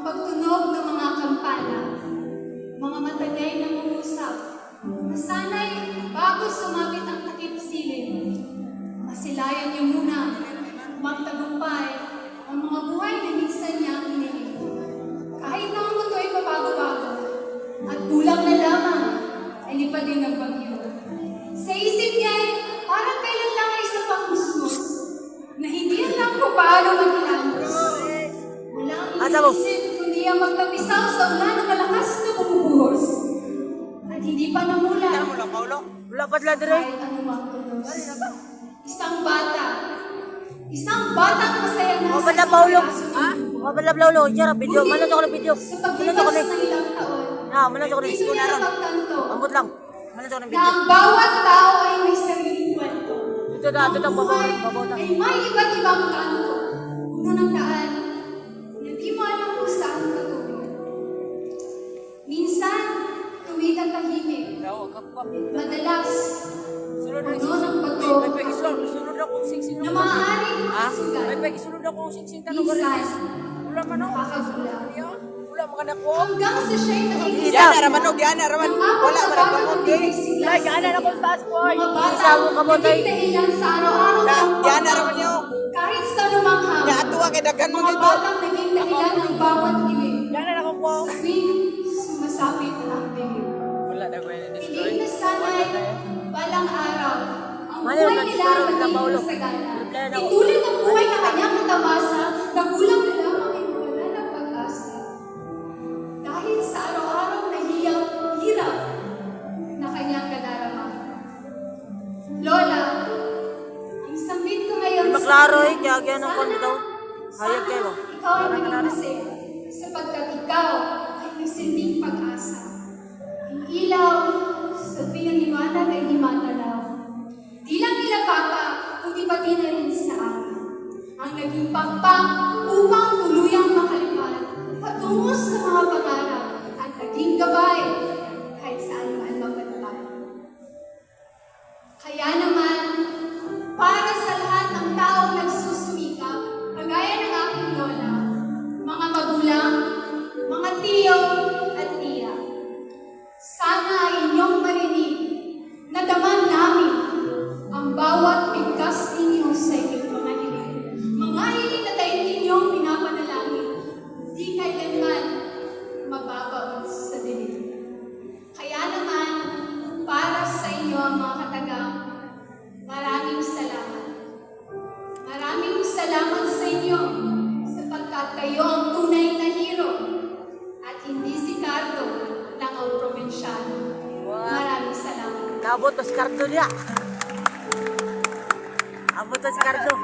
pagtunog ng mga kampana, mga matagay na mungusap, na sana'y bago sumapit ang takip silid, masilayan niyo muna, magtagumpay ang mga buhay na minsan niyang hinihingi. Kahit na ang mundo ay pabago-bago, at kulang na lamang ay lipadin ng bagyo. Sa isip niya ay parang kailan lang ay isa pang musmus, na hindi alam kung paano maghilamos. Wala ang inisip, kundi ang magtapisaw sa ulan ng malakas na bumubuhos. At hindi pa namula. Wala pa lang dire. Kahit anumang unos. Isang batang masaya na O bala Paulo. Ha? O bala Paulo, yara video. Malas ako ng video. Sa Malas paglipas ako ng ng ilang taon, malas ako ng dito niya napagtanto Ambot lang. Malas ako ng na video. ang bawat tao ay may sariling kwento. Ito na, ito na Buhay babota. ay may iba't ibang kanto. Puno ng daan na di mo alam kung saan patuloy. Minsan, tuwid ang tahimik. Madalas, puno ng bato Sunod ako singsing na maaaring sugat. sunod ako singsing Minsan, Wala man ako. nakakagula. Wala man ako. Hanggang sa siya'y nakikita. Diana raman no, Diana raman. Ang apat Wala na man batang ako. nagbibisiglas. Ay, Diana na ko sa boy. Mga bata, Isawo ka mo tay. naging dahilan sa araw-araw ng Diana raman yo. kahit sa lumang Ya hapon. atuwa kay daghan mo Mga dito. batang naging dahilan ng bawat hiling. Diana na ko po. Tuwing sumasapit ang dilim. Wala na ko ini Piling na sana'y balang araw. Ang Mali, buhay nagkakaroon nila ng maging Paulo. masagana. Reply na ako. Ituloy ng buhay na kanyang natamasa, nagulang na lamang ay wala ng pag-asa. Dahil sa araw-araw na hirap na kanyang kadarama. Lola, ang sambit ko ngayon Maklaro kanya, eh, kaya kaya ng kondo daw. Hayag kayo. ikaw ay maging masaya, sapagkat ikaw ay nagsilbing pag-asa. Ang ilaw sa tuwing ang liwanag ay himatalaw. Di lang nila papa, kundi pati na rin sa akin. Ang naging pakpak upang tuluyang makalipad patungo sa mga pangarap at naging gabay kahit saan man mapadpad. Kaya naman, para sa lahat ng taong nagsusumikap, kagaya ng aking lola, mga magulang, mga tiyo at tiya, sana ay inyong marinig na daman namin ang bawat bigkas ninyo sa inyong mga hiling. Mga hiling na tayo ninyong pinapanalangin, di kailanman mababaw sa dilim. Kaya naman, para sa inyo mga katagang, maraming salamat. Maraming salamat sa inyo sapagkat kayo ang tunay na hero at hindi si Cardo lang ang probinsyano. Maraming salamat. Kabot pas kardo niya. Abot pas kardo.